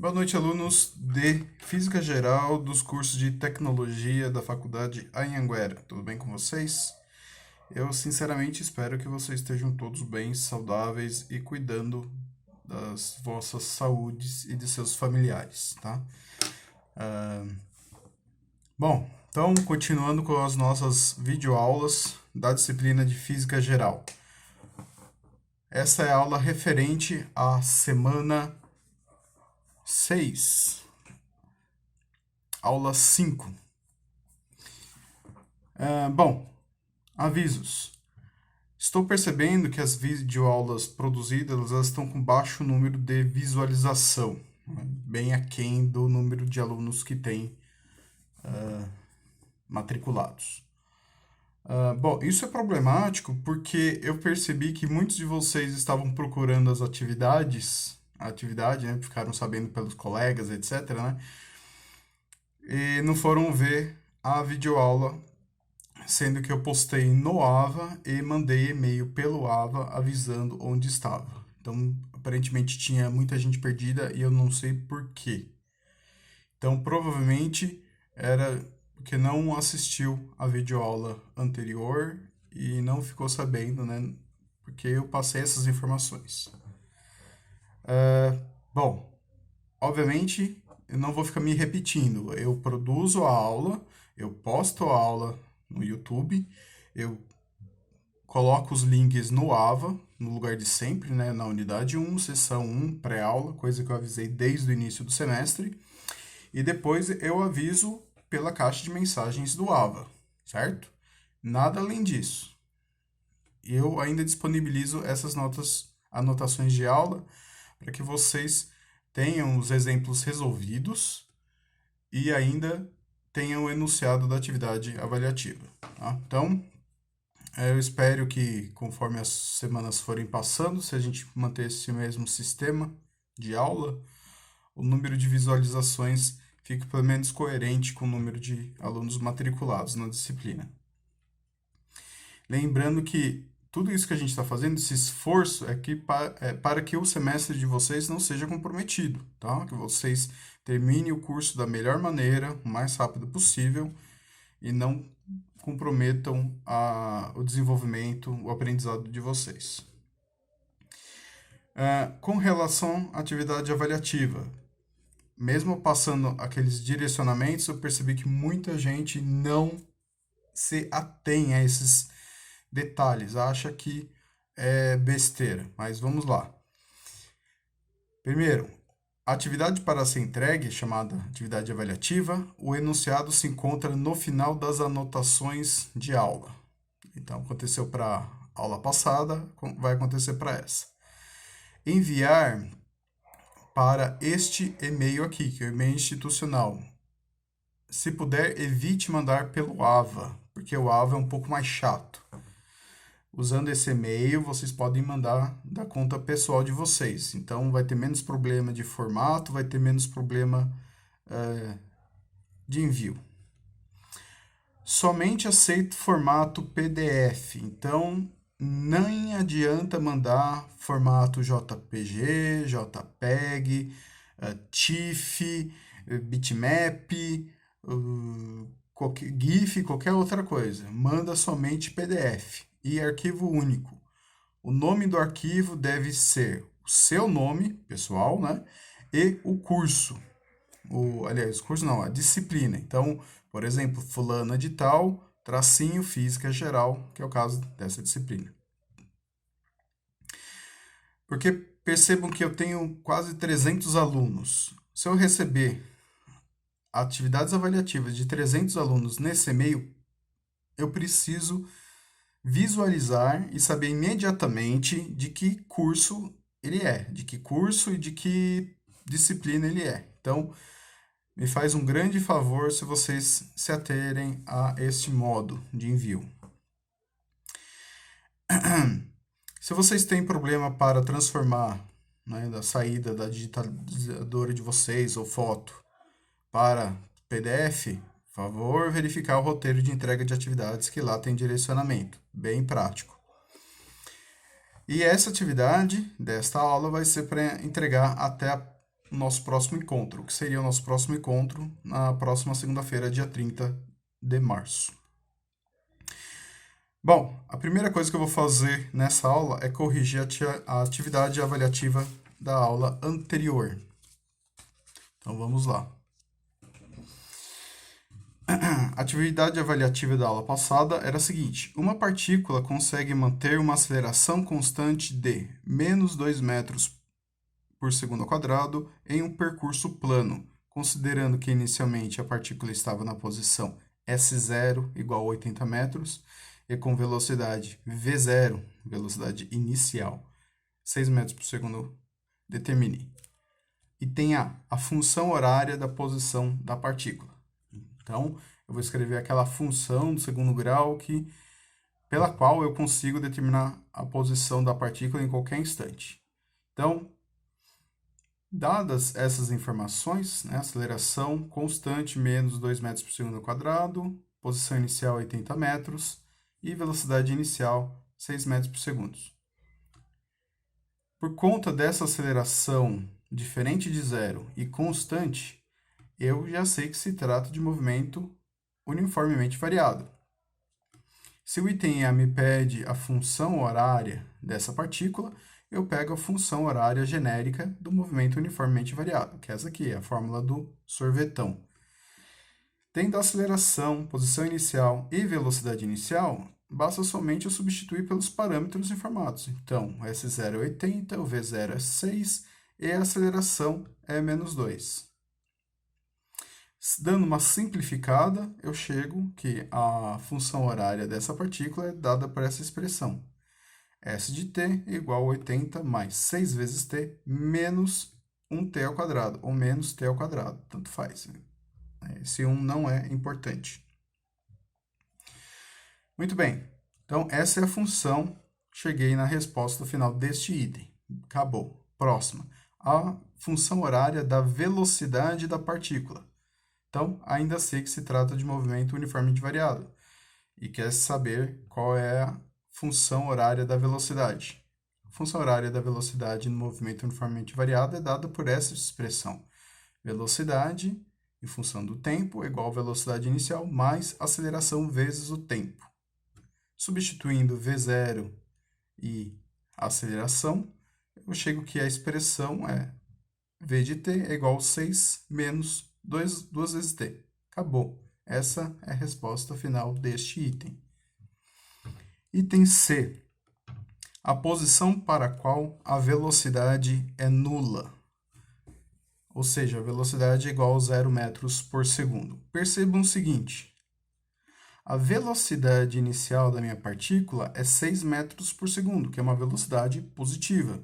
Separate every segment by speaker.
Speaker 1: Boa noite, alunos de Física Geral dos cursos de Tecnologia da Faculdade Anhanguera. Tudo bem com vocês? Eu sinceramente espero que vocês estejam todos bem, saudáveis e cuidando das vossas saúdes e de seus familiares, tá? Bom, então continuando com as nossas videoaulas da disciplina de Física Geral. Essa é a aula referente à semana 6, aula 5. Bom, avisos. Estou percebendo que as videoaulas produzidas elas estão com baixo número de visualização, né? Bem aquém do número de alunos que tem matriculados. Bom, isso é problemático porque eu percebi que muitos de vocês estavam procurando as atividades, a atividade, né? Ficaram sabendo pelos colegas, etc., né? E não foram ver a videoaula, sendo que eu postei no Ava e mandei e-mail pelo Ava avisando onde estava. Então, aparentemente tinha muita gente perdida e eu não sei por quê. Então, provavelmente era porque não assistiu a videoaula anterior e não ficou sabendo, né? Porque eu passei essas informações. Bom, obviamente eu não vou ficar me repetindo. Eu produzo a aula, eu posto a aula no YouTube, eu coloco os links no Ava, no lugar de sempre, né, na unidade 1, sessão 1, pré-aula, coisa que eu avisei desde o início do semestre. E depois eu aviso pela caixa de mensagens do Ava, certo? Nada além disso. Eu ainda disponibilizo essas anotações de aula, para que vocês tenham os exemplos resolvidos e ainda tenham o enunciado da atividade avaliativa. Tá? Então, eu espero que, conforme as semanas forem passando, se a gente manter esse mesmo sistema de aula, o número de visualizações fique pelo menos coerente com o número de alunos matriculados na disciplina. Lembrando que tudo isso que a gente está fazendo, esse esforço, é para que o semestre de vocês não seja comprometido, tá? Que vocês terminem o curso da melhor maneira, o mais rápido possível, e não comprometam o desenvolvimento, o aprendizado de vocês. Com relação à atividade avaliativa, mesmo passando aqueles direcionamentos, eu percebi que muita gente não se atém a esses detalhes, acha que é besteira, mas vamos lá. Primeiro, a atividade para ser entregue, chamada atividade avaliativa, o enunciado se encontra no final das anotações de aula. Então, aconteceu para a aula passada, vai acontecer para essa. Enviar para este e-mail aqui, que é o e-mail institucional. Se puder, evite mandar pelo Ava, porque o Ava é um pouco mais chato. Usando esse e-mail, vocês podem mandar da conta pessoal de vocês. Então, vai ter menos problema de formato, vai ter menos problema de envio. Somente aceito formato PDF. Então, nem adianta mandar formato JPG, JPEG, TIFF, bitmap, GIF, qualquer outra coisa. Manda somente PDF e arquivo único. O nome do arquivo deve ser o seu nome, pessoal, né? E o curso. Aliás, o curso não, a disciplina. Então, por exemplo, fulana de tal, tracinho, física geral, que é o caso dessa disciplina. Porque percebam que eu tenho quase 300 alunos. Se eu receber atividades avaliativas de 300 alunos nesse e-mail, eu preciso visualizar e saber imediatamente de que curso ele é, de que curso e de que disciplina ele é. Então, me faz um grande favor se vocês se aterem a este modo de envio. Se vocês têm problema para transformar, né, da saída da digitalizadora de vocês ou foto para PDF, favor verificar o roteiro de entrega de atividades que lá tem direcionamento, bem prático. E essa atividade desta aula vai ser para entregar até o nosso próximo encontro, que seria o nosso próximo encontro na próxima segunda-feira, dia 30 de março. Bom, a primeira coisa que eu vou fazer nessa aula é corrigir a atividade avaliativa da aula anterior. Então vamos lá. A atividade avaliativa da aula passada era a seguinte: uma partícula consegue manter uma aceleração constante de menos 2 metros por segundo ao quadrado em um percurso plano, considerando que inicialmente a partícula estava na posição S0 igual a 80 metros e com velocidade V0, velocidade inicial, 6 metros por segundo, determine. E tem a função horária da posição da partícula. Então, eu vou escrever aquela função do segundo grau pela qual eu consigo determinar a posição da partícula em qualquer instante. Então, dadas essas informações, né, aceleração constante menos 2 metros por segundo ao quadrado, posição inicial 80 metros e velocidade inicial 6 metros por segundo. Por conta dessa aceleração diferente de zero e constante, eu já sei que se trata de movimento uniformemente variado. Se o item A me pede a função horária dessa partícula, eu pego a função horária genérica do movimento uniformemente variado, que é essa aqui, a fórmula do sorvetão. Tendo a aceleração, posição inicial e velocidade inicial, basta somente eu substituir pelos parâmetros informados. Então, o S0 é 80, o V0 é 6 e a aceleração é menos 2. Dando uma simplificada, eu chego que a função horária dessa partícula é dada por essa expressão. S de t igual a 80 mais 6 vezes t menos 1t ao quadrado, ou menos t ao quadrado, tanto faz. Esse 1 não é importante. Muito bem, então essa é a função, cheguei na resposta final deste item. Acabou. Próxima, a função horária da velocidade da partícula. Então, ainda sei que se trata de movimento uniformemente variado. E quer saber qual é a função horária da velocidade. A função horária da velocidade no movimento uniformemente variado é dada por essa expressão. Velocidade, em função do tempo, é igual a velocidade inicial mais aceleração vezes o tempo. Substituindo V0 e aceleração, eu chego que a expressão é V de t é igual a 6 menos 2 vezes t. Acabou. Essa é a resposta final deste item. Item C. A posição para a qual a velocidade é nula. Ou seja, a velocidade é igual a 0 metros por segundo. Percebam o seguinte. A velocidade inicial da minha partícula é 6 metros por segundo, que é uma velocidade positiva.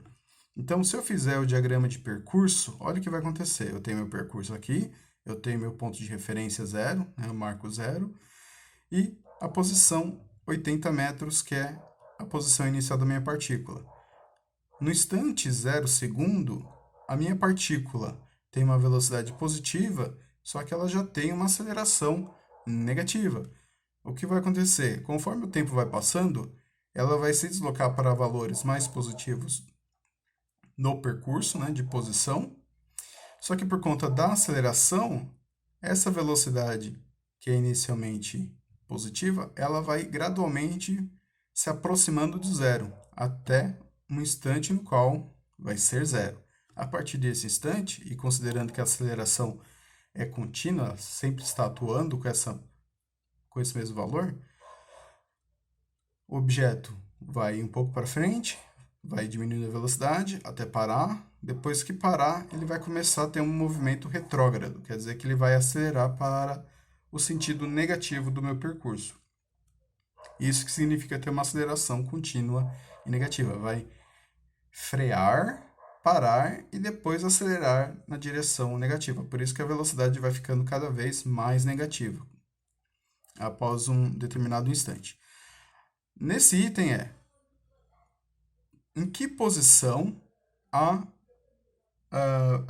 Speaker 1: Então, se eu fizer o diagrama de percurso, olha o que vai acontecer. Eu tenho meu percurso aqui, eu tenho meu ponto de referência 0, né, eu marco 0, e a posição 80 metros, que é a posição inicial da minha partícula. No instante 0 segundo, a minha partícula tem uma velocidade positiva, só que ela já tem uma aceleração negativa. O que vai acontecer? Conforme o tempo vai passando, ela vai se deslocar para valores mais positivos no percurso, né, de posição. Só que por conta da aceleração, essa velocidade, que é inicialmente positiva, ela vai gradualmente se aproximando do zero, até um instante no qual vai ser zero. A partir desse instante, e considerando que a aceleração é contínua, sempre está atuando com esse mesmo valor, o objeto vai um pouco para frente, vai diminuindo a velocidade até parar. Depois que parar, ele vai começar a ter um movimento retrógrado, quer dizer que ele vai acelerar para o sentido negativo do meu percurso. Isso que significa ter uma aceleração contínua e negativa. Vai frear, parar e depois acelerar na direção negativa. Por isso que a velocidade vai ficando cada vez mais negativa após um determinado instante. Nesse item em que posição a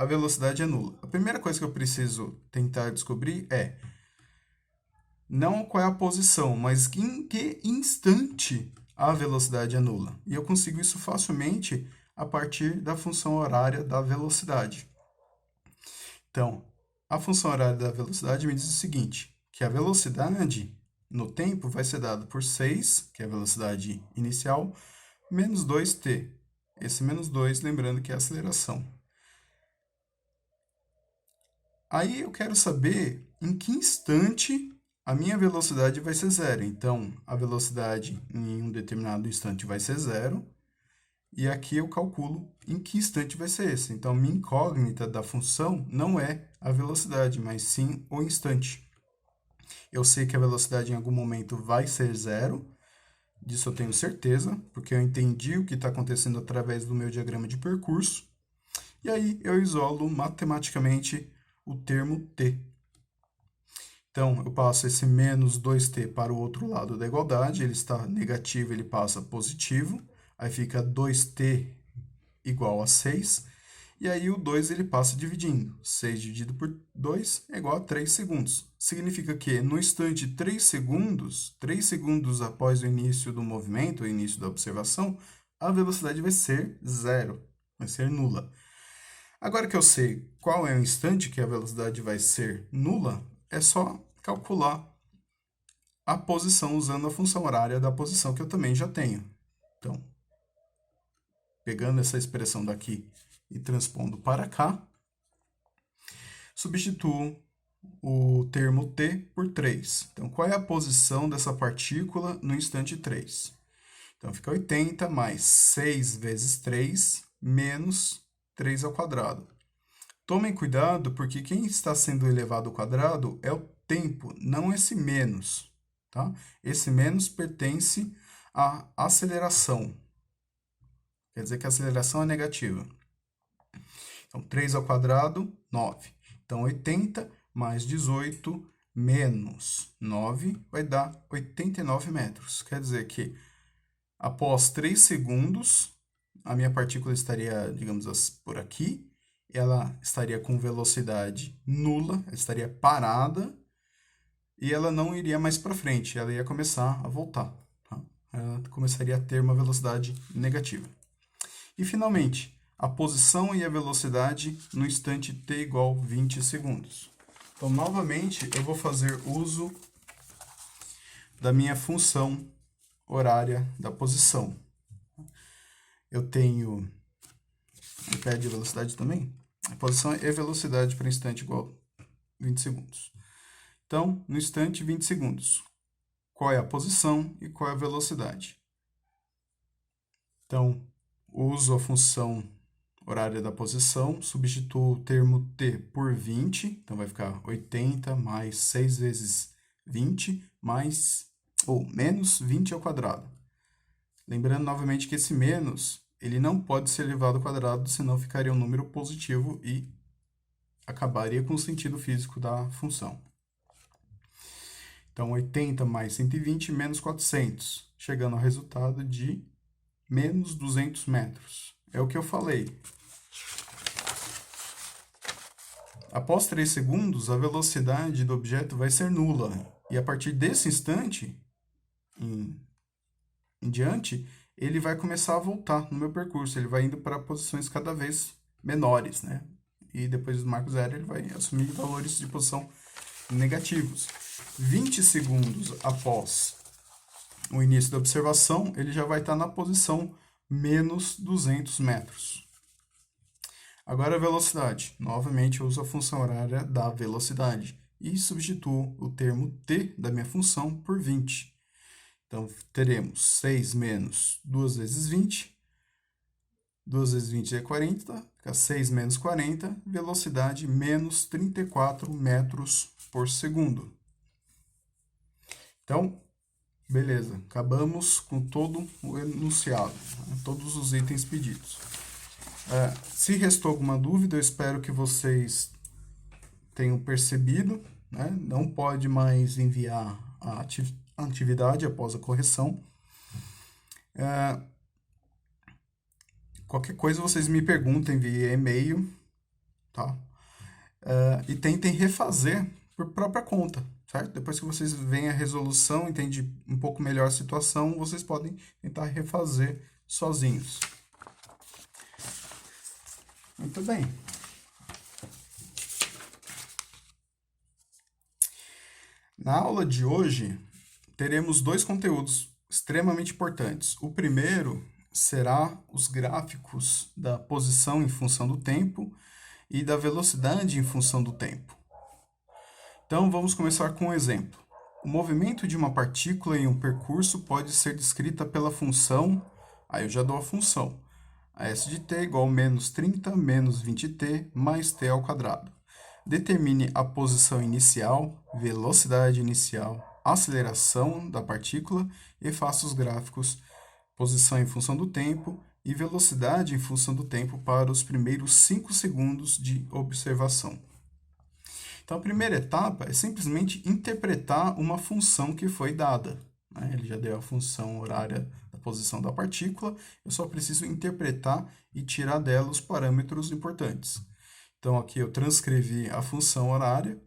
Speaker 1: velocidade é nula? A primeira coisa que eu preciso tentar descobrir é não qual é a posição, mas em que instante a velocidade é nula. E eu consigo isso facilmente a partir da função horária da velocidade. Então, a função horária da velocidade me diz o seguinte, que a velocidade no tempo vai ser dada por 6, que é a velocidade inicial, menos 2t. Esse menos 2, lembrando que é a aceleração. Aí eu quero saber em que instante a minha velocidade vai ser zero. Então, a velocidade em um determinado instante vai ser zero. E aqui eu calculo em que instante vai ser esse. Então, minha incógnita da função não é a velocidade, mas sim o instante. Eu sei que a velocidade em algum momento vai ser zero. Disso eu tenho certeza, porque eu entendi o que está acontecendo através do meu diagrama de percurso. E aí eu isolo matematicamente o termo t. Então, eu passo esse menos 2t para o outro lado da igualdade, ele está negativo, ele passa positivo, aí fica 2t igual a 6, e aí o 2 ele passa dividindo. 6 dividido por 2 é igual a 3 segundos. Significa que no instante 3 segundos após o início do movimento, o início da observação, a velocidade vai ser zero, vai ser nula. Agora que eu sei qual é o instante que a velocidade vai ser nula, é só calcular a posição usando a função horária da posição que eu também já tenho. Então, pegando essa expressão daqui e transpondo para cá, substituo o termo t por 3. Então, qual é a posição dessa partícula no instante 3? Então, fica 80 mais 6 vezes 3 menos 3 ao quadrado. Tomem cuidado, porque quem está sendo elevado ao quadrado é o tempo, não esse menos, tá? Esse menos pertence à aceleração. Quer dizer que a aceleração é negativa. Então, 3 ao quadrado, 9. Então, 80 mais 18 menos 9 vai dar 89 metros. Quer dizer que, após 3 segundos, a minha partícula estaria, digamos, por aqui. Ela estaria com velocidade nula, ela estaria parada, e ela não iria mais para frente, ela ia começar a voltar. Tá? Ela começaria a ter uma velocidade negativa. E, finalmente, a posição e a velocidade no instante t igual 20 segundos. Então, novamente, eu vou fazer uso da minha função horária da posição. Eu tenho... Eu pede velocidade também? A posição é velocidade para instante igual a 20 segundos. Então, no instante, 20 segundos. Qual é a posição e qual é a velocidade? Então, uso a função horária da posição, substituo o termo t por 20, então vai ficar 80 mais 6 vezes 20, menos 20 ao quadrado. Lembrando novamente que esse menos, ele não pode ser elevado ao quadrado, senão ficaria um número positivo e acabaria com o sentido físico da função. Então, 80 mais 120 menos 400, chegando ao resultado de menos 200 metros. É o que eu falei. Após 3 segundos, a velocidade do objeto vai ser nula. E a partir desse instante, em diante, ele vai começar a voltar no meu percurso. Ele vai indo para posições cada vez menores, né? E depois do marco zero, ele vai assumir valores de posição negativos. 20 segundos após o início da observação, ele já vai estar na posição menos 200 metros. Agora a velocidade. Novamente, eu uso a função horária da velocidade e substituo o termo t da minha função por 20. Então, teremos 6 menos 2 vezes 20. 2 vezes 20 é 40, fica 6 menos 40, velocidade menos 34 metros por segundo. Então, beleza, acabamos com todo o enunciado, né? Todos os itens pedidos. Se restou alguma dúvida, eu espero que vocês tenham percebido, né? Não pode mais enviar a atividade após a correção. Qualquer coisa vocês me perguntem via e-mail, tá? E tentem refazer por própria conta, certo? Depois que vocês veem a resolução, entendem um pouco melhor a situação, vocês podem tentar refazer sozinhos. Muito bem. Na aula de hoje, teremos dois conteúdos extremamente importantes. O primeiro será os gráficos da posição em função do tempo e da velocidade em função do tempo. Então, vamos começar com um exemplo. O movimento de uma partícula em um percurso pode ser descrita pela função, aí eu já dou a função, a S de t igual a menos 30 menos 20t mais t ao quadrado. Determine a posição inicial, velocidade inicial, aceleração da partícula e faça os gráficos posição em função do tempo e velocidade em função do tempo para os primeiros 5 segundos de observação. Então, a primeira etapa é simplesmente interpretar uma função que foi dada. Ele já deu a função horária da posição da partícula, eu só preciso interpretar e tirar dela os parâmetros importantes. Então, aqui eu transcrevi a função horária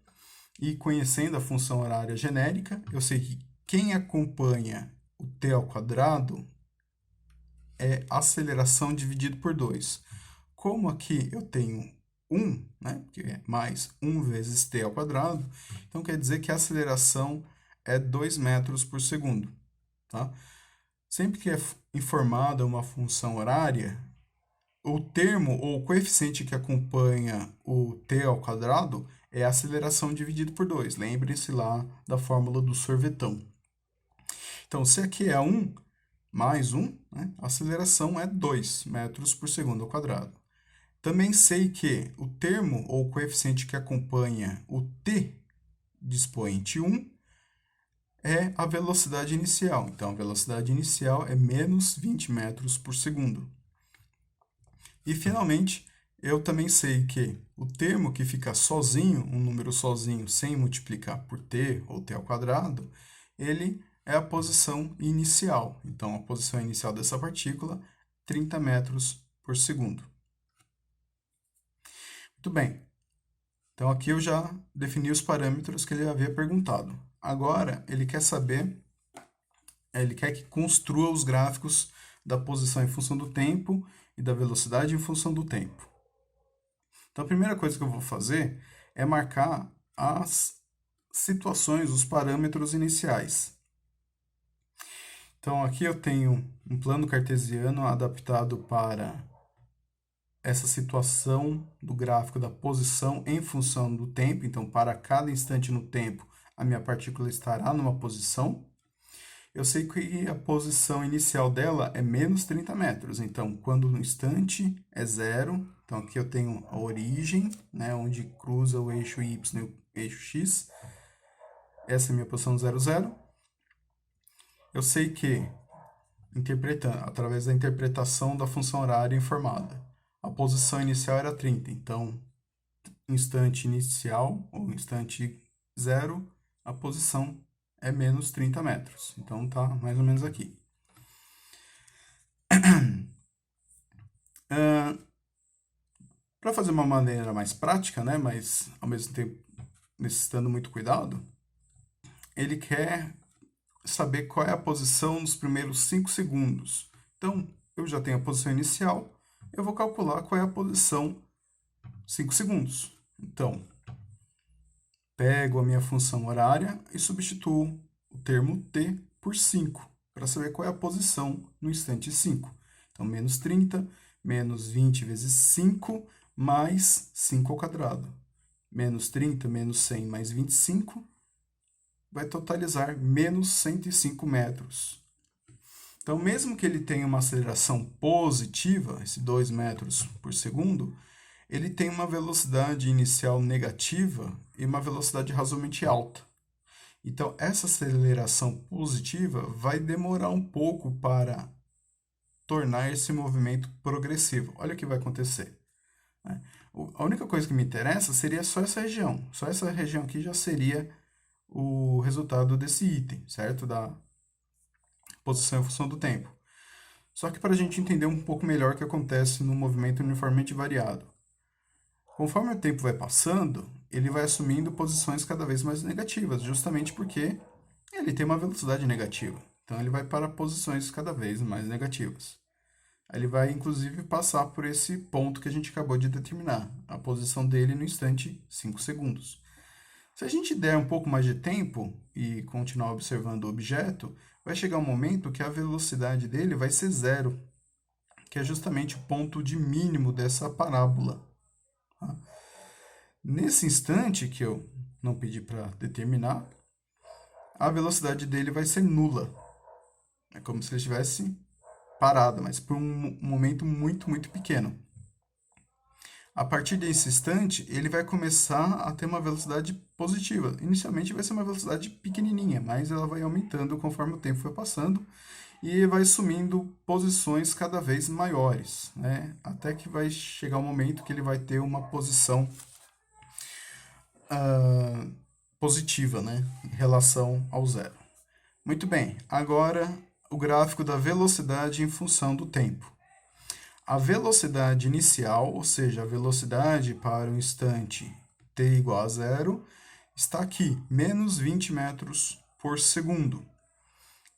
Speaker 1: e, conhecendo a função horária genérica, eu sei que quem acompanha o t ao quadrado é aceleração dividido por 2. Como aqui eu tenho 1, né, que é mais 1 vezes t ao quadrado, então quer dizer que a aceleração é 2 metros por segundo. Tá? Sempre que é informada uma função horária, o termo ou o coeficiente que acompanha o t ao quadrado é a aceleração dividido por 2. Lembre-se lá da fórmula do sorvetão. Então, se aqui é 1 mais 1, né, a aceleração é 2 metros por segundo ao quadrado. Também sei que o termo ou coeficiente que acompanha o t de expoente 1 é a velocidade inicial. Então, a velocidade inicial é menos 20 metros por segundo. E, finalmente, eu também sei que o termo que fica sozinho, um número sozinho, sem multiplicar por t ou t ao quadrado, ele é a posição inicial. Então, a posição inicial dessa partícula, 30 metros por segundo. Muito bem. Então, aqui eu já defini os parâmetros que ele havia perguntado. Agora, ele quer saber, ele quer que construa os gráficos da posição em função do tempo e da velocidade em função do tempo. Então, a primeira coisa que eu vou fazer é marcar as situações, os parâmetros iniciais. Então, aqui eu tenho um plano cartesiano adaptado para essa situação do gráfico da posição em função do tempo. Então, para cada instante no tempo, a minha partícula estará numa posição. Eu sei que a posição inicial dela é menos 30 metros. Então, quando no instante é zero, então aqui eu tenho a origem, né, onde cruza o eixo Y e o eixo X. Essa é a minha posição 0, 0. Eu sei que, através da interpretação da função horária informada, a posição inicial era 30, então, instante inicial, ou instante zero, a posição é menos 30 metros. Então, tá mais ou menos aqui. Para fazer uma maneira mais prática, né, mas ao mesmo tempo necessitando muito cuidado, ele quer saber qual é a posição nos primeiros 5 segundos. Então, eu já tenho a posição inicial, eu vou calcular qual é a posição 5 segundos. Então, pego a minha função horária e substituo o termo t por 5, para saber qual é a posição no instante 5. Então, menos 30, menos 20 vezes 5, mais 5 ao quadrado. Menos 30, menos 100, mais 25, vai totalizar menos 105 metros. Então, mesmo que ele tenha uma aceleração positiva, esse 2 metros por segundo, ele tem uma velocidade inicial negativa e uma velocidade razoavelmente alta. Então, essa aceleração positiva vai demorar um pouco para tornar esse movimento progressivo. Olha o que vai acontecer. A única coisa que me interessa seria só essa região. Só essa região aqui já seria o resultado desse item, certo? Da posição em função do tempo. Só que para a gente entender um pouco melhor o que acontece no movimento uniformemente variado. Conforme o tempo vai passando, ele vai assumindo posições cada vez mais negativas, justamente porque ele tem uma velocidade negativa. Então, ele vai para posições cada vez mais negativas. Ele vai, inclusive, passar por esse ponto que a gente acabou de determinar, a posição dele no instante 5 segundos. Se a gente der um pouco mais de tempo e continuar observando o objeto, vai chegar um momento que a velocidade dele vai ser zero, que é justamente o ponto de mínimo dessa parábola. Tá? Nesse instante, que eu não pedi para determinar, a velocidade dele vai ser nula. É como se ele estivesse parado, mas por um momento muito, muito pequeno. A partir desse instante, ele vai começar a ter uma velocidade positiva. Inicialmente vai ser uma velocidade pequenininha, mas ela vai aumentando conforme o tempo for passando e vai assumindo posições cada vez maiores, né? Até que vai chegar um momento que ele vai ter uma posição positiva, né? Em relação ao zero. Muito bem, agora o gráfico da velocidade em função do tempo. A velocidade inicial, ou seja, a velocidade para o instante t igual a zero, está aqui, menos 20 metros por segundo.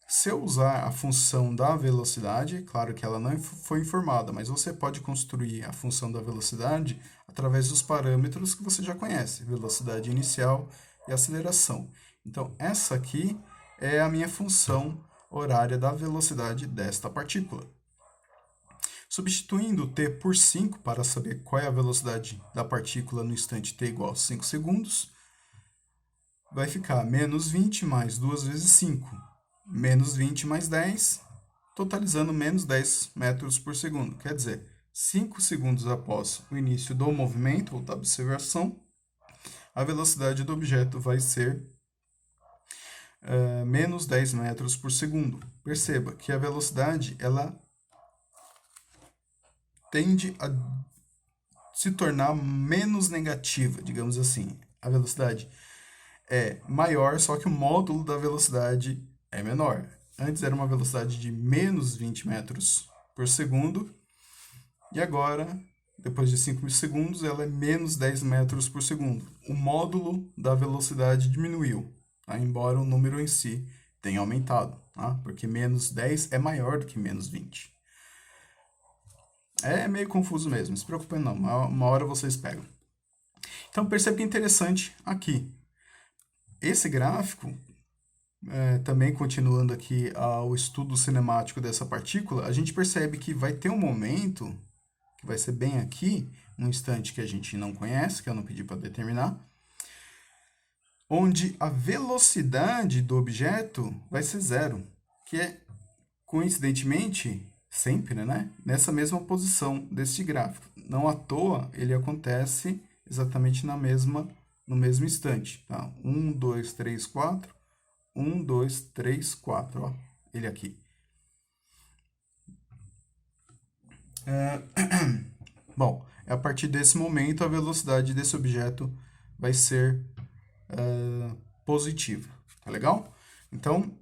Speaker 1: Se eu usar a função da velocidade, claro que ela não foi informada, mas você pode construir a função da velocidade através dos parâmetros que você já conhece, velocidade inicial e aceleração. Então, essa aqui é a minha função horária da velocidade desta partícula. Substituindo t por 5 para saber qual é a velocidade da partícula no instante t igual a 5 segundos, vai ficar menos 20 mais 2 vezes 5, menos 20 mais 10, totalizando menos 10 metros por segundo. Quer dizer, 5 segundos após o início do movimento ou da observação, a velocidade do objeto vai ser menos 10 metros por segundo. Perceba que a velocidade ela tende a se tornar menos negativa, digamos assim. A velocidade é maior, só que o módulo da velocidade é menor. Antes era uma velocidade de menos 20 metros por segundo, e agora, depois de 5 segundos, ela é menos 10 metros por segundo. O módulo da velocidade diminuiu, tá? Embora o número em si tenha aumentado, tá? Porque menos 10 é maior do que menos 20. É meio confuso mesmo, não se preocupem não, uma hora vocês pegam. Então percebe que é interessante aqui. Esse gráfico, também continuando aqui ao estudo cinemático dessa partícula, a gente percebe que vai ter um momento, que vai ser bem aqui, um instante que a gente não conhece, que eu não pedi para determinar, onde a velocidade do objeto vai ser zero, que é, coincidentemente, sempre, né, nessa mesma posição deste gráfico. Não à toa, ele acontece exatamente no mesmo instante. Tá? 1, 2, 3, 4. 1, 2, 3, 4. Ó, ele aqui. Bom, a partir desse momento, a velocidade desse objeto vai ser positiva. Tá legal? Então,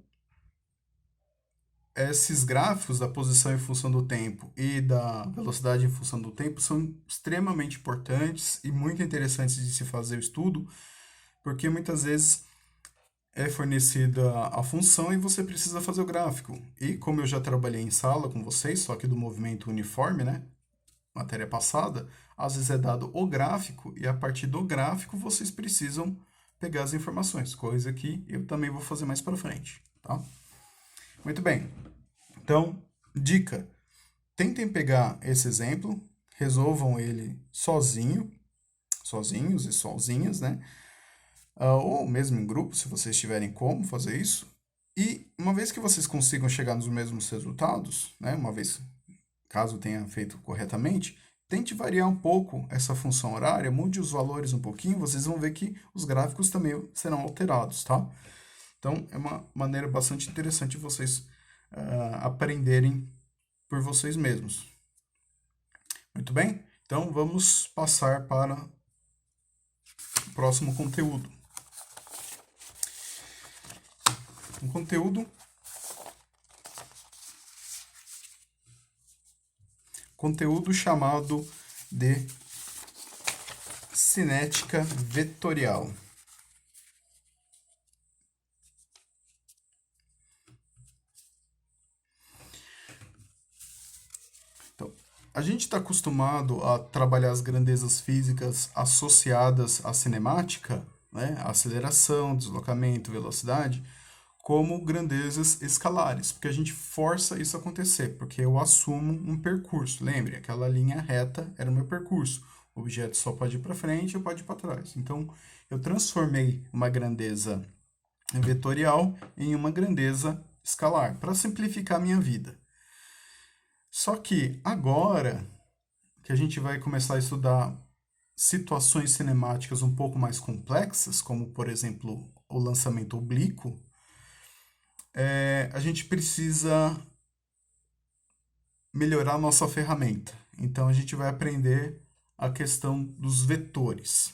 Speaker 1: esses gráficos da posição em função do tempo e da velocidade em função do tempo são extremamente importantes e muito interessantes de se fazer o estudo, porque muitas vezes é fornecida a função e você precisa fazer o gráfico. E como eu já trabalhei em sala com vocês, só que do movimento uniforme, né? Matéria passada, às vezes é dado o gráfico e a partir do gráfico vocês precisam pegar as informações, coisa que eu também vou fazer mais para frente, tá? Muito bem. Então, dica: tentem pegar esse exemplo, resolvam ele sozinhos e sozinhas, né? Ou mesmo em grupo, se vocês tiverem como fazer isso. E uma vez que vocês consigam chegar nos mesmos resultados, né? Uma vez, caso tenha feito corretamente, tente variar um pouco essa função horária, mude os valores um pouquinho, vocês vão ver que os gráficos também serão alterados, tá? Então, é uma maneira bastante interessante de vocês aprenderem por vocês mesmos. Muito bem? Então, vamos passar para o próximo conteúdo. Um conteúdo chamado de cinética vetorial. A gente está acostumado a trabalhar as grandezas físicas associadas à cinemática, né, aceleração, deslocamento, velocidade, como grandezas escalares, porque a gente força isso a acontecer, porque eu assumo um percurso. Lembre, aquela linha reta era o meu percurso. O objeto só pode ir para frente ou pode ir para trás. Então, eu transformei uma grandeza vetorial em uma grandeza escalar, para simplificar a minha vida. Só que agora que a gente vai começar a estudar situações cinemáticas um pouco mais complexas, como, por exemplo, o lançamento oblíquo, a gente precisa melhorar a nossa ferramenta. Então, a gente vai aprender a questão dos vetores.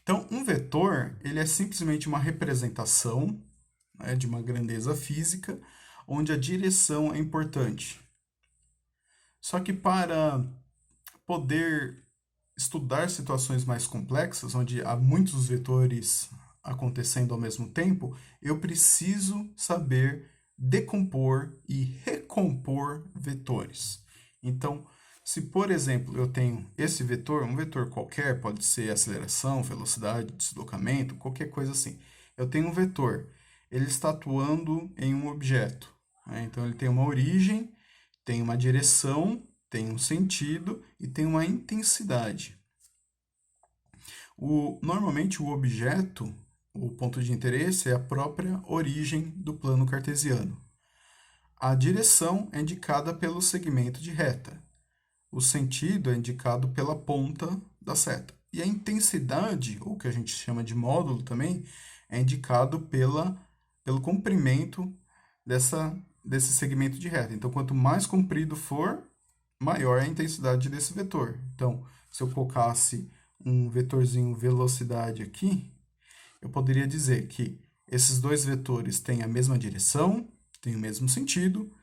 Speaker 1: Então, um vetor, ele é simplesmente uma representação, né, de uma grandeza física, onde a direção é importante. Só que para poder estudar situações mais complexas, onde há muitos vetores acontecendo ao mesmo tempo, eu preciso saber decompor e recompor vetores. Então, se por exemplo eu tenho esse vetor, um vetor qualquer, pode ser aceleração, velocidade, deslocamento, qualquer coisa assim. Eu tenho um vetor, ele está atuando em um objeto, né? Então ele tem uma origem, tem uma direção, tem um sentido e tem uma intensidade. Normalmente o objeto, o ponto de interesse, é a própria origem do plano cartesiano. A direção é indicada pelo segmento de reta. O sentido é indicado pela ponta da seta. E a intensidade, ou que a gente chama de módulo também, é indicado pelo comprimento desse segmento de reta. Então, quanto mais comprido for, maior é a intensidade desse vetor. Então, se eu colocasse um vetorzinho velocidade aqui, eu poderia dizer que esses dois vetores têm a mesma direção, têm o mesmo sentido,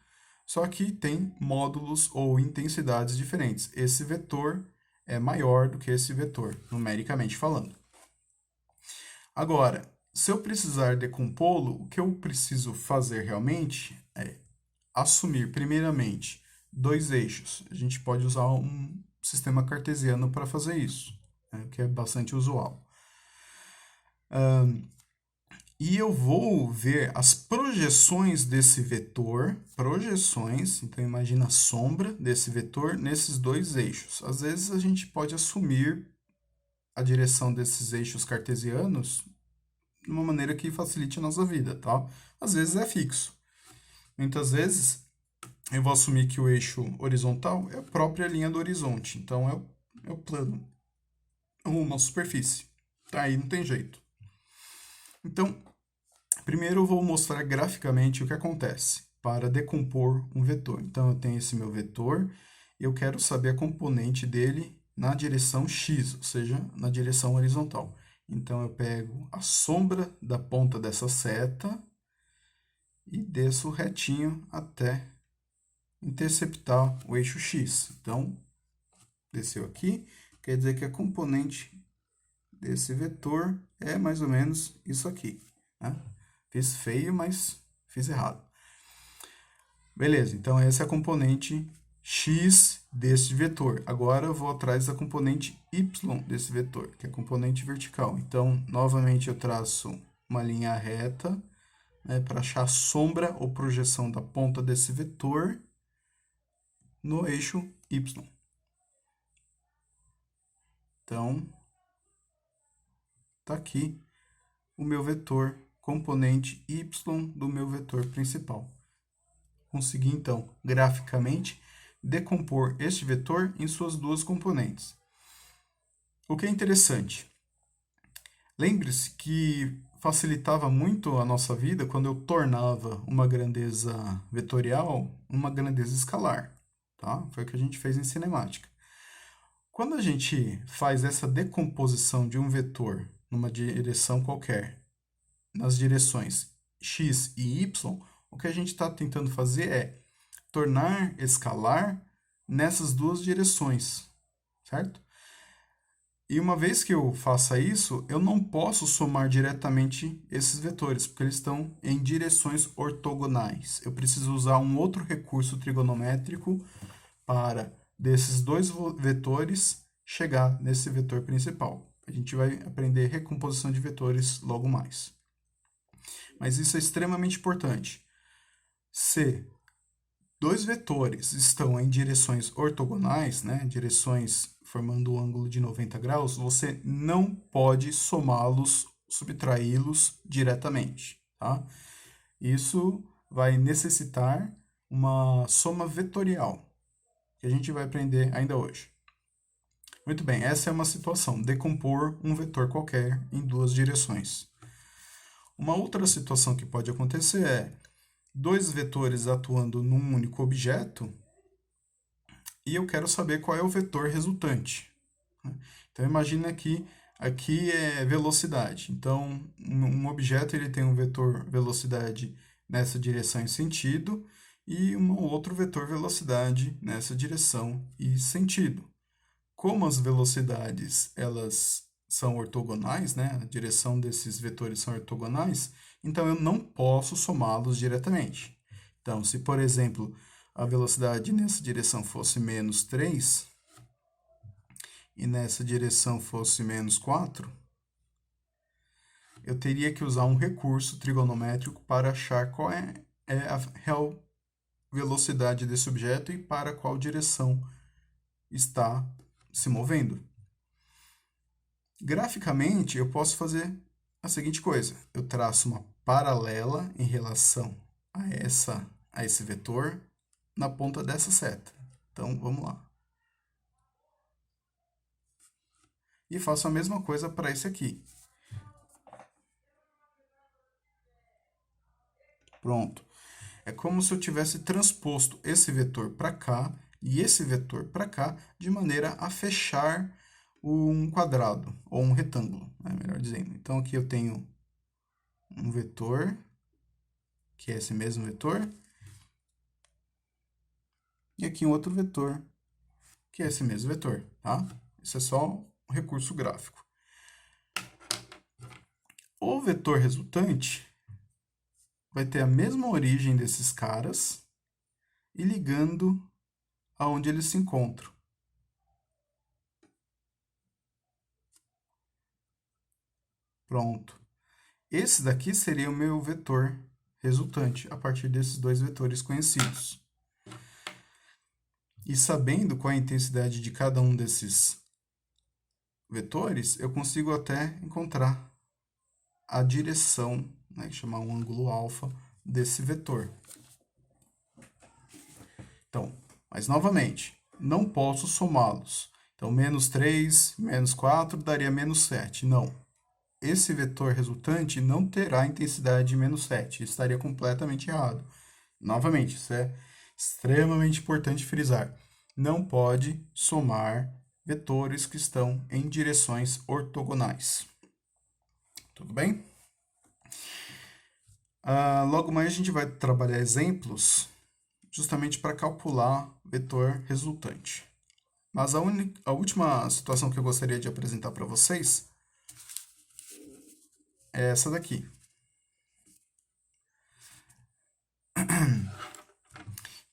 Speaker 1: só que tem módulos ou intensidades diferentes. Esse vetor é maior do que esse vetor, numericamente falando. Agora, se eu precisar decompô-lo, o que eu preciso fazer realmente é assumir, primeiramente, dois eixos. A gente pode usar um sistema cartesiano para fazer isso, né, que é bastante usual. E eu vou ver as projeções desse vetor, então imagina a sombra desse vetor nesses dois eixos. Às vezes a gente pode assumir a direção desses eixos cartesianos de uma maneira que facilite a nossa vida, tá? Às vezes é fixo. Muitas vezes eu vou assumir que o eixo horizontal é a própria linha do horizonte, então é o plano, uma superfície. Tá aí, não tem jeito. Então, primeiro eu vou mostrar graficamente o que acontece para decompor um vetor. Então, eu tenho esse meu vetor, eu quero saber a componente dele na direção x, ou seja, na direção horizontal. Então, eu pego a sombra da ponta dessa seta e desço retinho até interceptar o eixo x. Então, desceu aqui, quer dizer que a componente desse vetor é mais ou menos isso aqui, né? Fiz feio, mas fiz errado. Beleza, então essa é a componente x desse vetor. Agora eu vou atrás da componente y desse vetor, que é a componente vertical. Então, novamente eu traço uma linha reta, né, para achar a sombra ou projeção da ponta desse vetor no eixo y. Então, tá aqui o meu vetor, componente y do meu vetor principal. Consegui, então, graficamente, decompor este vetor em suas duas componentes. O que é interessante, lembre-se que facilitava muito a nossa vida quando eu tornava uma grandeza vetorial uma grandeza escalar, tá? Foi o que a gente fez em cinemática. Quando a gente faz essa decomposição de um vetor numa direção qualquer, nas direções x e y, o que a gente está tentando fazer é tornar escalar nessas duas direções, certo? E uma vez que eu faça isso, eu não posso somar diretamente esses vetores, porque eles estão em direções ortogonais. Eu preciso usar um outro recurso trigonométrico para, desses dois vetores, chegar nesse vetor principal. A gente vai aprender recomposição de vetores logo mais. Mas isso é extremamente importante. Se dois vetores estão em direções ortogonais, né, direções formando um ângulo de 90 graus, você não pode somá-los, subtraí-los diretamente, tá? Isso vai necessitar uma soma vetorial, que a gente vai aprender ainda hoje. Muito bem, essa é uma situação, decompor um vetor qualquer em duas direções. Uma outra situação que pode acontecer é dois vetores atuando num único objeto e eu quero saber qual é o vetor resultante. Então, imagina que aqui é velocidade. Então, um objeto ele tem um vetor velocidade nessa direção e sentido e um outro vetor velocidade nessa direção e sentido. Como as velocidades elas são ortogonais, né? A direção desses vetores são ortogonais, então eu não posso somá-los diretamente. Então, se, por exemplo, a velocidade nessa direção fosse menos 3 e nessa direção fosse menos 4, eu teria que usar um recurso trigonométrico para achar qual é a real velocidade desse objeto e para qual direção está se movendo. Graficamente, eu posso fazer a seguinte coisa. Eu traço uma paralela em relação a esse vetor na ponta dessa seta. Então, vamos lá. E faço a mesma coisa para esse aqui. Pronto. É como se eu tivesse transposto esse vetor para cá e esse vetor para cá, de maneira a fechar um quadrado, ou um retângulo, né, melhor dizendo. Então, aqui eu tenho um vetor, que é esse mesmo vetor, e aqui um outro vetor, que é esse mesmo vetor, tá? Isso é só um recurso gráfico. O vetor resultante vai ter a mesma origem desses caras e ligando aonde eles se encontram. Pronto. Esse daqui seria o meu vetor resultante, a partir desses dois vetores conhecidos. E sabendo qual é a intensidade de cada um desses vetores, eu consigo até encontrar a direção, né, chamar um ângulo alfa desse vetor. Então, mas novamente, não posso somá-los. Então, menos 3, menos 4 daria menos 7. Não. Esse vetor resultante não terá intensidade de menos 7. Isso estaria completamente errado. Novamente, isso é extremamente importante frisar. Não pode somar vetores que estão em direções ortogonais. Tudo bem? Logo mais a gente vai trabalhar exemplos justamente para calcular vetor resultante. Mas a última situação que eu gostaria de apresentar para vocês é essa daqui.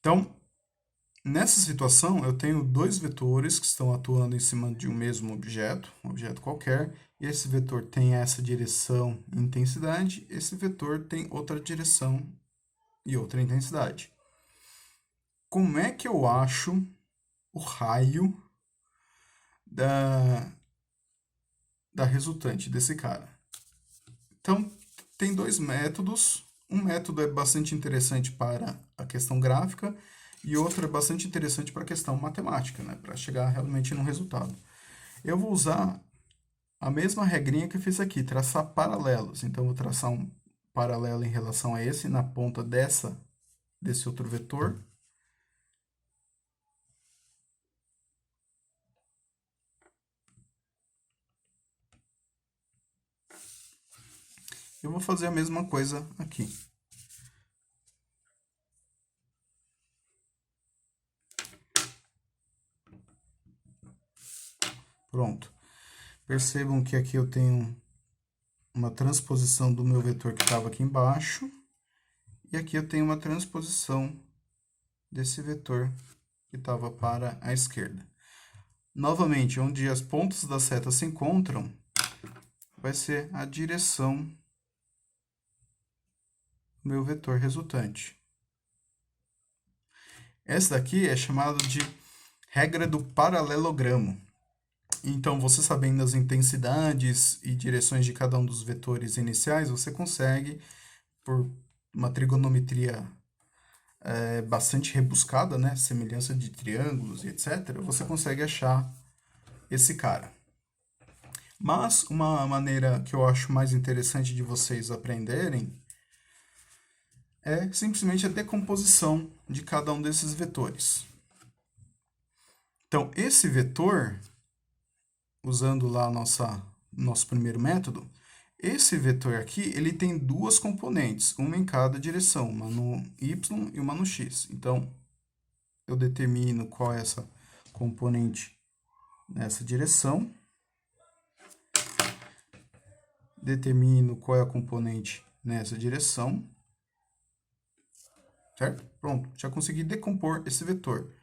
Speaker 1: Então, nessa situação, eu tenho dois vetores que estão atuando em cima de um mesmo objeto, um objeto qualquer, e esse vetor tem essa direção e intensidade, esse vetor tem outra direção e outra intensidade. Como é que eu acho o raio da resultante desse cara? Então, tem dois métodos. Um método é bastante interessante para a questão gráfica e outro é bastante interessante para a questão matemática, né? Para chegar realmente no resultado. Eu vou usar a mesma regrinha que eu fiz aqui, traçar paralelos. Então, eu vou traçar um paralelo em relação a esse na ponta desse outro vetor. Eu vou fazer a mesma coisa aqui. Pronto. Percebam que aqui eu tenho uma transposição do meu vetor que estava aqui embaixo. E aqui eu tenho uma transposição desse vetor que estava para a esquerda. Novamente, onde as pontas da seta se encontram, vai ser a direção do meu vetor resultante. Essa daqui é chamada de regra do paralelogramo. Então, você sabendo as intensidades e direções de cada um dos vetores iniciais, você consegue, por uma trigonometria bastante rebuscada, né, semelhança de triângulos e etc., você consegue achar esse cara. Mas uma maneira que eu acho mais interessante de vocês aprenderem é simplesmente a decomposição de cada um desses vetores. Então, esse vetor, usando lá nosso primeiro método, esse vetor aqui, ele tem duas componentes, uma em cada direção, uma no y e uma no x. Então, eu determino qual é essa componente nessa direção, determino qual é a componente nessa direção, certo? Pronto, já consegui decompor esse vetor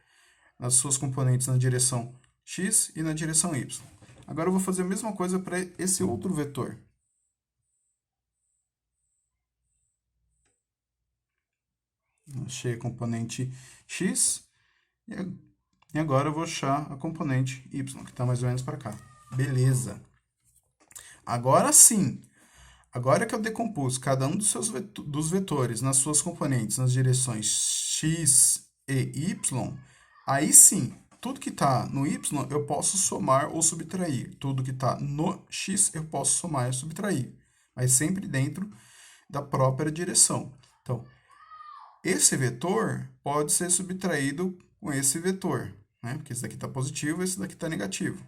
Speaker 1: nas suas componentes na direção x e na direção y. Agora eu vou fazer a mesma coisa para esse outro vetor. Achei a componente x e agora eu vou achar a componente y, que está mais ou menos para cá. Beleza. Agora sim, agora que eu decompus cada um dos vetores nas suas componentes, nas direções x e y, aí sim, tudo que está no y eu posso somar ou subtrair. Tudo que está no x eu posso somar ou subtrair. Mas sempre dentro da própria direção. Então, esse vetor pode ser subtraído com esse vetor, né? Porque esse daqui está positivo, esse daqui está negativo.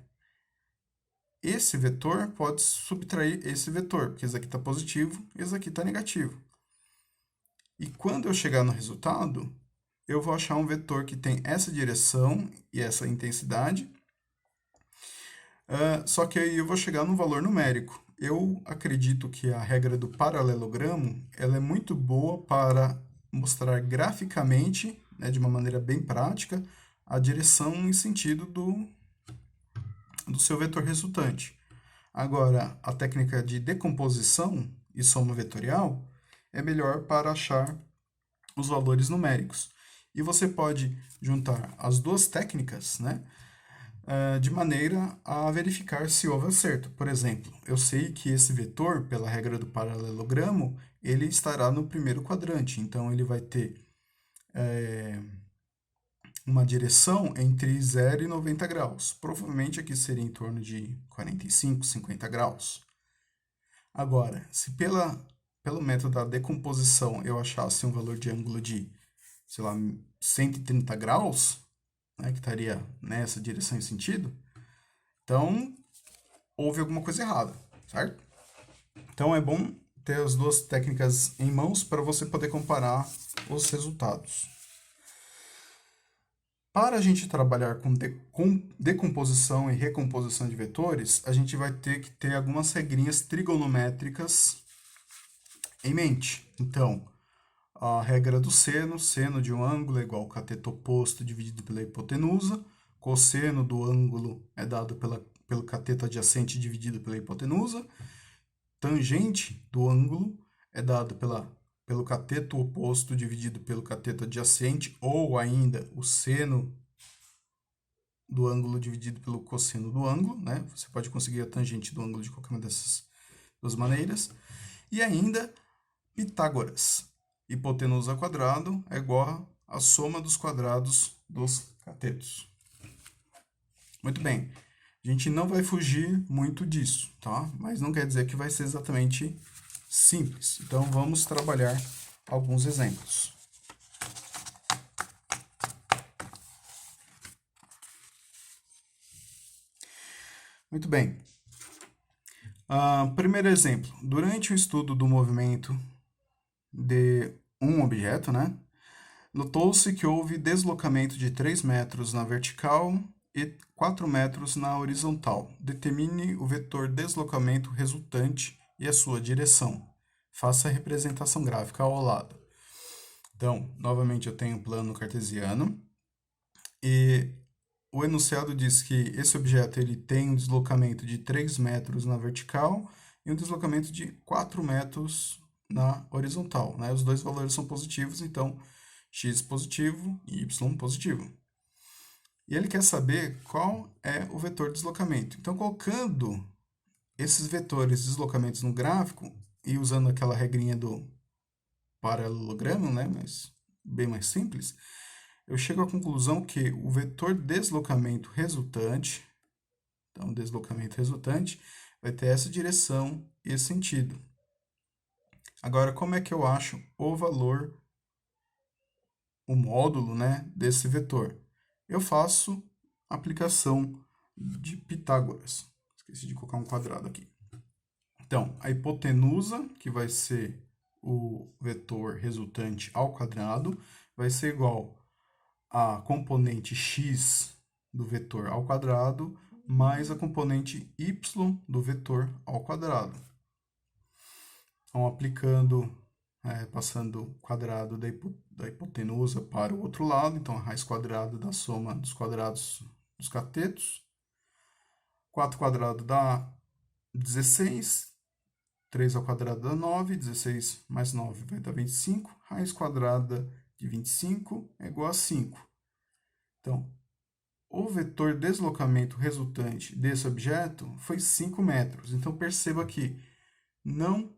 Speaker 1: Esse vetor pode subtrair esse vetor, porque esse aqui está positivo, esse aqui está negativo. E quando eu chegar no resultado, eu vou achar um vetor que tem essa direção e essa intensidade, só que aí eu vou chegar no valor numérico. Eu acredito que a regra do paralelogramo ela é muito boa para mostrar graficamente, né, de uma maneira bem prática, a direção e sentido do seu vetor resultante. Agora, a técnica de decomposição e soma vetorial é melhor para achar os valores numéricos. E você pode juntar as duas técnicas, né, de maneira a verificar se houve acerto. Por exemplo, eu sei que esse vetor, pela regra do paralelogramo, ele estará no primeiro quadrante. Então, ele vai ter uma direção entre 0 e 90 graus. Provavelmente aqui seria em torno de 45, 50 graus. Agora, se pelo método da decomposição eu achasse um valor de ângulo de, sei lá, 130 graus, né, que estaria nessa direção e sentido, então houve alguma coisa errada, certo? Então é bom ter as duas técnicas em mãos para você poder comparar os resultados. Para a gente trabalhar com decomposição e recomposição de vetores, a gente vai ter que ter algumas regrinhas trigonométricas em mente. Então, a regra do seno, seno de um ângulo é igual ao cateto oposto dividido pela hipotenusa, cosseno do ângulo é dado pelo cateto adjacente dividido pela hipotenusa, tangente do ângulo é dado pelo cateto oposto dividido pelo cateto adjacente, ou ainda o seno do ângulo dividido pelo cosseno do ângulo, né? Você pode conseguir a tangente do ângulo de qualquer uma dessas duas maneiras. E ainda Pitágoras. Hipotenusa ao quadrado é igual à soma dos quadrados dos catetos. Muito bem. A gente não vai fugir muito disso, tá? Mas não quer dizer que vai ser exatamente simples. Então, vamos trabalhar alguns exemplos. Muito bem. Primeiro exemplo. Durante o estudo do movimento de um objeto, né? Notou-se que houve deslocamento de 3 metros na vertical e 4 metros na horizontal. Determine o vetor deslocamento resultante e a sua direção. Faça a representação gráfica ao lado. Então, novamente eu tenho o plano cartesiano e o enunciado diz que esse objeto ele tem um deslocamento de 3 metros na vertical e um deslocamento de 4 metros na horizontal, né? Os dois valores são positivos, então x positivo e y positivo. E ele quer saber qual é o vetor de deslocamento. Então, colocando esses vetores de deslocamentos no gráfico e usando aquela regrinha do paralelogramo, né? Mas bem mais simples, eu chego à conclusão que o vetor deslocamento resultante, então, o deslocamento resultante vai ter essa direção e esse sentido. Agora, como é que eu acho o valor, o módulo, né, desse vetor? Eu faço aplicação de Pitágoras. Esqueci de colocar um quadrado aqui. Então, a hipotenusa, que vai ser o vetor resultante ao quadrado, vai ser igual a componente x do vetor ao quadrado mais a componente y do vetor ao quadrado. Então, aplicando, passando o quadrado da hipotenusa para o outro lado, então a raiz quadrada da soma dos quadrados dos catetos. 4 quadrado dá 16, 3 ao quadrado dá 9, 16 mais 9 vai dar 25, raiz quadrada de 25 é igual a 5. Então, o vetor deslocamento resultante desse objeto foi 5 metros. Então, perceba que não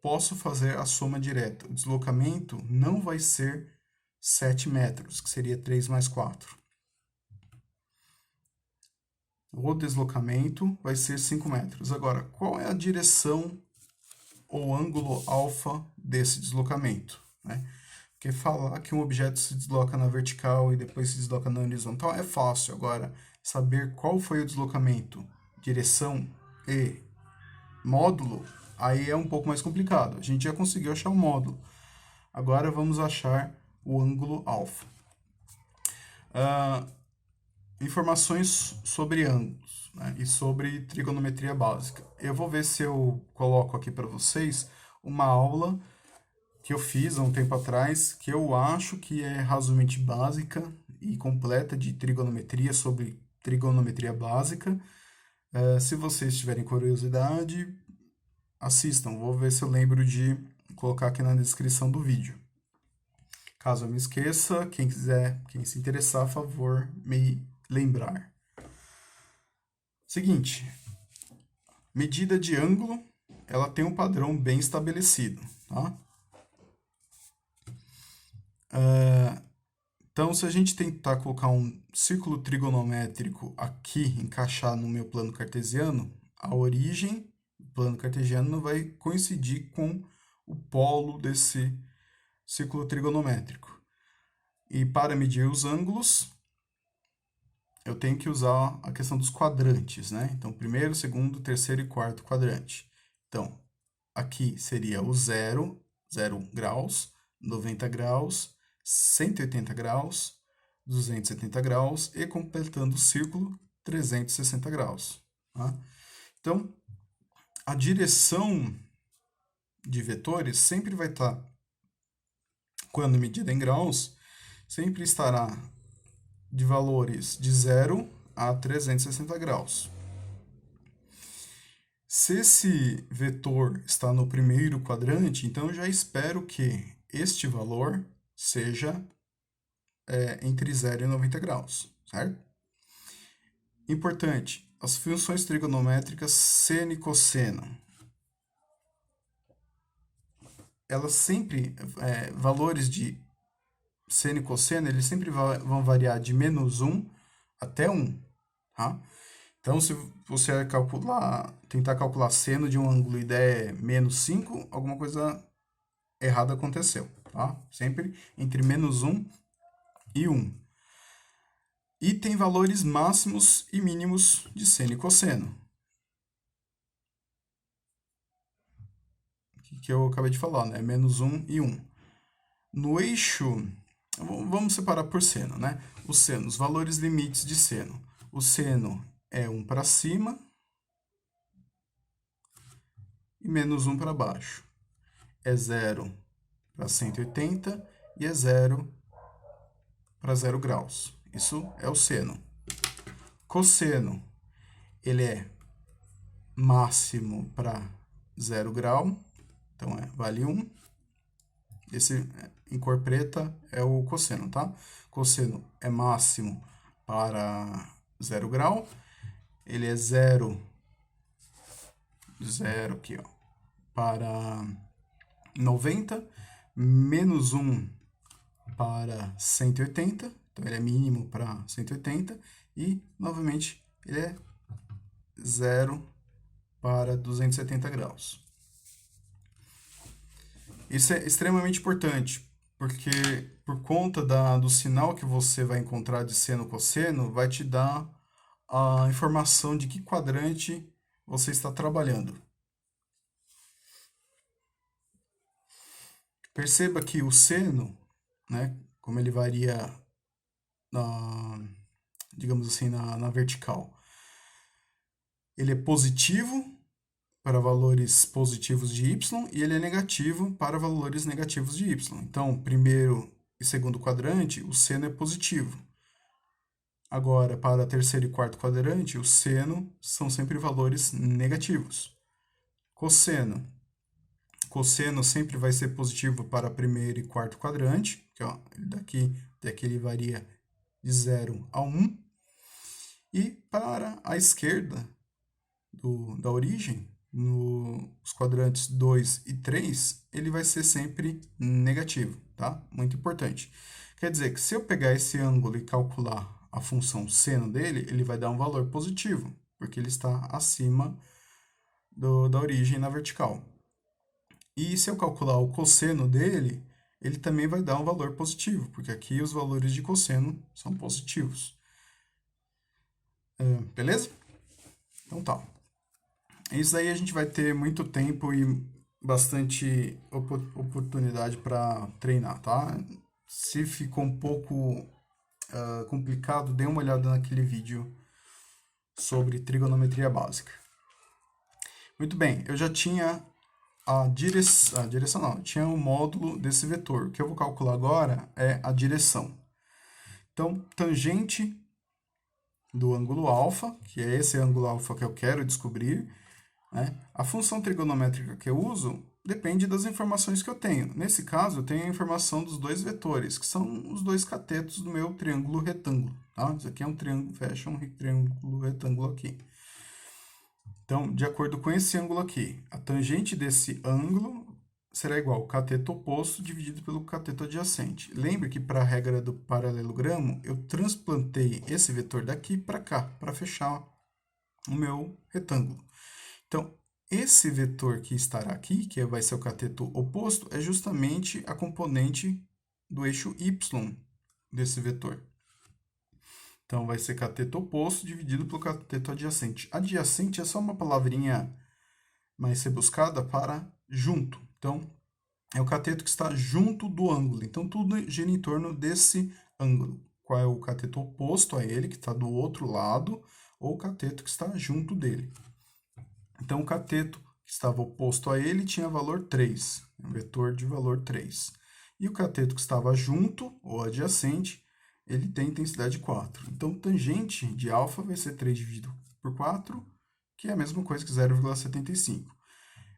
Speaker 1: posso fazer a soma direta. O deslocamento não vai ser 7 metros, que seria 3 mais 4. O deslocamento vai ser 5 metros. Agora, qual é a direção ou ângulo alfa desse deslocamento, né? Porque falar que um objeto se desloca na vertical e depois se desloca na horizontal é fácil. Agora, saber qual foi o deslocamento, direção e módulo, aí é um pouco mais complicado. A gente já conseguiu achar o módulo. Agora vamos achar o ângulo alfa. Informações sobre ângulos, né, e sobre trigonometria básica. Eu vou ver se eu coloco aqui para vocês uma aula que eu fiz há um tempo atrás, que eu acho que é razoavelmente básica e completa de trigonometria, sobre trigonometria básica. Se vocês tiverem curiosidade, assistam. Vou ver se eu lembro de colocar aqui na descrição do vídeo. Caso eu me esqueça, quem quiser, quem se interessar, a favor, me lembrar. Seguinte, medida de ângulo, ela tem um padrão bem estabelecido, tá? Então, se a gente tentar colocar um círculo trigonométrico aqui, encaixar no meu plano cartesiano, a origem do plano cartesiano não vai coincidir com o polo desse círculo trigonométrico. E para medir os ângulos, eu tenho que usar a questão dos quadrantes, né? Então, primeiro, segundo, terceiro e quarto quadrante. Então, aqui seria o 0 graus, 90 graus, 180 graus, 270 graus e completando o círculo, 360 graus. Tá? Então, a direção de vetores sempre vai estar, quando medida em graus, sempre estará de valores de 0 a 360 graus. Se esse vetor está no primeiro quadrante, então eu já espero que este valor seja entre 0 e 90 graus, certo? Importante, as funções trigonométricas seno e cosseno. Elas sempre, valores de seno e cosseno, eles sempre vão variar de -1 até 1, tá? Então, se você tentar calcular seno de um ângulo e der -5, alguma coisa errada aconteceu, tá? Sempre entre -1 e 1. E tem valores máximos e mínimos de seno e cosseno. Que eu acabei de falar, né? -1 e 1. No eixo, vamos separar por seno, né? O seno, os valores limites de seno. O seno é 1 para cima e -1 para baixo. É 0 para 180 e é 0 para 0 graus. Isso é o seno. Cosseno, ele é máximo para 0 grau, então vale 1. Esse em cor preta é o cosseno, tá? Cosseno é máximo para 0 grau, ele é 0 aqui, ó, para 90, menos 1 para 180, então ele é mínimo para 180, e novamente ele é 0 para 270 graus. Isso é extremamente importante, porque por conta do sinal que você vai encontrar de seno cosseno, vai te dar a informação de que quadrante você está trabalhando. Perceba que o seno, né, como ele varia, digamos assim, na vertical, ele é positivo para valores positivos de y e ele é negativo para valores negativos de y. Então, primeiro e segundo quadrante, o seno é positivo. Agora, para terceiro e quarto quadrante, o seno são sempre valores negativos. Cosseno. Cosseno sempre vai ser positivo para primeiro e quarto quadrante, que ó, daqui ele varia de 0 a 1. E para a esquerda da origem, nos quadrantes 2 e 3, ele vai ser sempre negativo, tá? Muito importante. Quer dizer que se eu pegar esse ângulo e calcular a função seno dele, ele vai dar um valor positivo, porque ele está acima da origem na vertical. E se eu calcular o cosseno dele, ele também vai dar um valor positivo, porque aqui os valores de cosseno são positivos. Beleza? Então tá. Isso aí a gente vai ter muito tempo e bastante oportunidade para treinar, tá? Se ficou um pouco complicado, dê uma olhada naquele vídeo sobre trigonometria básica. Muito bem, eu já tinha a direção não, tinha o módulo desse vetor. O que eu vou calcular agora é a direção. Então, tangente do ângulo alfa, que é esse ângulo alfa que eu quero descobrir, né? A função trigonométrica que eu uso depende das informações que eu tenho. Nesse caso, eu tenho a informação dos dois vetores, que são os dois catetos do meu triângulo retângulo. Tá? Isso aqui é um triângulo, fecha um triângulo retângulo aqui. Então, de acordo com esse ângulo aqui, a tangente desse ângulo será igual ao cateto oposto dividido pelo cateto adjacente. Lembre que para a regra do paralelogramo, eu transplantei esse vetor daqui para cá, para fechar o meu retângulo. Então, esse vetor que estará aqui, que vai ser o cateto oposto, é justamente a componente do eixo y desse vetor. Então, vai ser cateto oposto dividido pelo cateto adjacente. Adjacente é só uma palavrinha mais rebuscada para junto. Então, é o cateto que está junto do ângulo. Então, tudo gira em torno desse ângulo. Qual é o cateto oposto a ele, que está do outro lado, ou o cateto que está junto dele. Então, o cateto que estava oposto a ele tinha valor 3, um vetor de valor 3. E o cateto que estava junto, ou adjacente, ele tem intensidade 4. Então, tangente de alfa vai ser 3 dividido por 4, que é a mesma coisa que 0,75.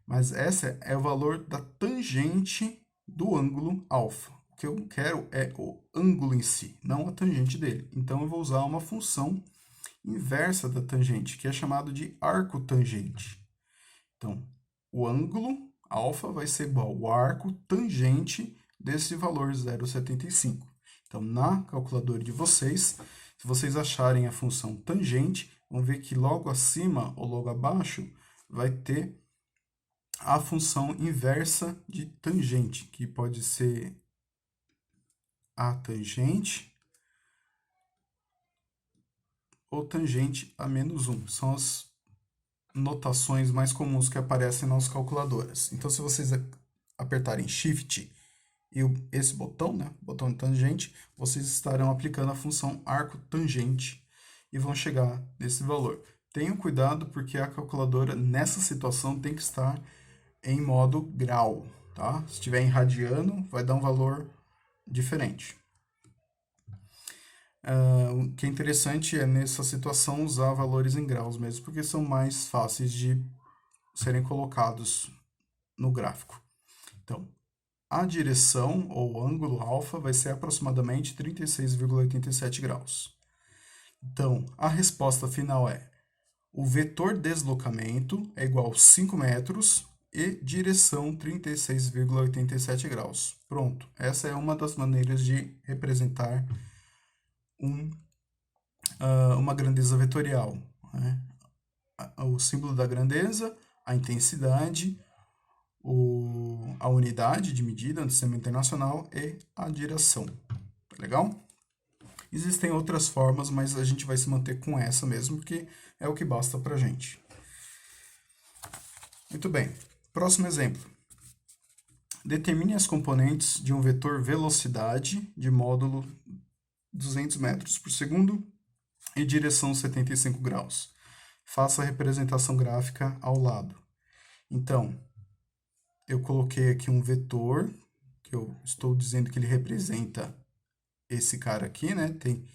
Speaker 1: Mas esse é o valor da tangente do ângulo alfa. O que eu quero é o ângulo em si, não a tangente dele. Então, eu vou usar uma função inversa da tangente, que é chamado de arco tangente. Então, o ângulo alfa vai ser igual ao arco tangente desse valor 0,75. Então, na calculadora de vocês, se vocês acharem a função tangente, vão ver que logo acima ou logo abaixo vai ter a função inversa de tangente, que pode ser a tangente ou tangente a menos 1. São as notações mais comuns que aparecem nas calculadoras. Então, se vocês apertarem Shift e esse botão, né, botão de tangente, vocês estarão aplicando a função arco tangente e vão chegar nesse valor. Tenham cuidado porque a calculadora, nessa situação, tem que estar em modo grau, tá? Se estiver em radiano, vai dar um valor diferente. O que é interessante é, nessa situação, usar valores em graus mesmo, porque são mais fáceis de serem colocados no gráfico. Então, a direção ou ângulo alfa vai ser aproximadamente 36,87 graus. Então, a resposta final é: o vetor deslocamento é igual a 5 metros e direção 36,87 graus. Pronto, essa é uma das maneiras de representar uma grandeza vetorial, né? O símbolo da grandeza, a intensidade, a unidade de medida no sistema internacional e a direção. Tá legal? Existem outras formas, mas a gente vai se manter com essa mesmo, porque é o que basta pra gente. Muito bem. Próximo exemplo. Determine as componentes de um vetor velocidade de módulo 200 metros por segundo e direção 75 graus. Faça a representação gráfica ao lado. Então, eu coloquei aqui um vetor, que eu estou dizendo que ele representa esse cara aqui, né? Tem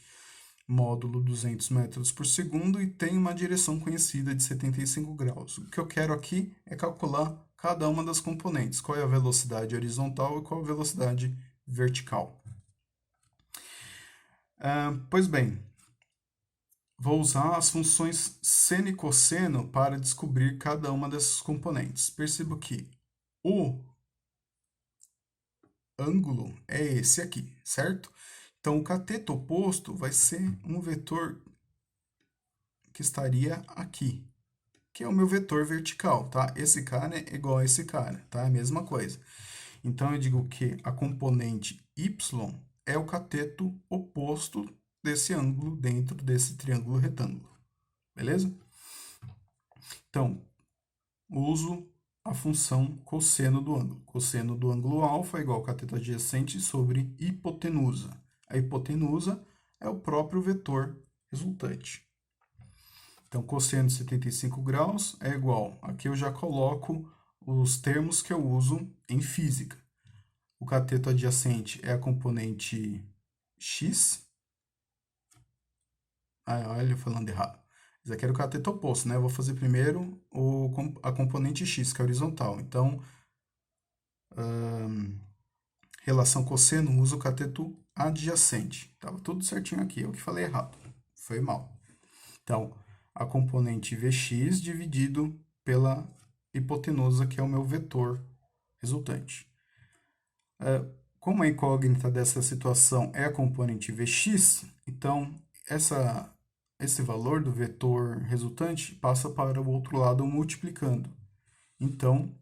Speaker 1: módulo 200 metros por segundo e tem uma direção conhecida de 75 graus. O que eu quero aqui é calcular cada uma das componentes. Qual é a velocidade horizontal e qual a velocidade vertical. Pois bem, vou usar as funções seno e cosseno para descobrir cada uma dessas componentes. Percebo que o ângulo é esse aqui, certo? Então, o cateto oposto vai ser um vetor que estaria aqui, que é o meu vetor vertical, tá? Esse cara é igual a esse cara, tá? É a mesma coisa. Então, eu digo que a componente y é o cateto oposto desse ângulo dentro desse triângulo retângulo, beleza? Então, uso a função cosseno do ângulo. Cosseno do ângulo alfa é igual ao cateto adjacente sobre hipotenusa. A hipotenusa é o próprio vetor resultante. Então, cosseno de 75 graus é igual. Aqui eu já coloco os termos que eu uso em física. O cateto adjacente é a componente x. Olha, falando errado. Isso aqui era o cateto oposto, né? Eu vou fazer primeiro a componente x, que é horizontal. Então, relação cosseno, usa o cateto adjacente. Tava tudo certinho aqui, eu que falei errado. Foi mal. Então, a componente Vx dividido pela hipotenusa, que é o meu vetor resultante. Como a incógnita dessa situação é a componente Vx, então esse valor do vetor resultante passa para o outro lado multiplicando. Então,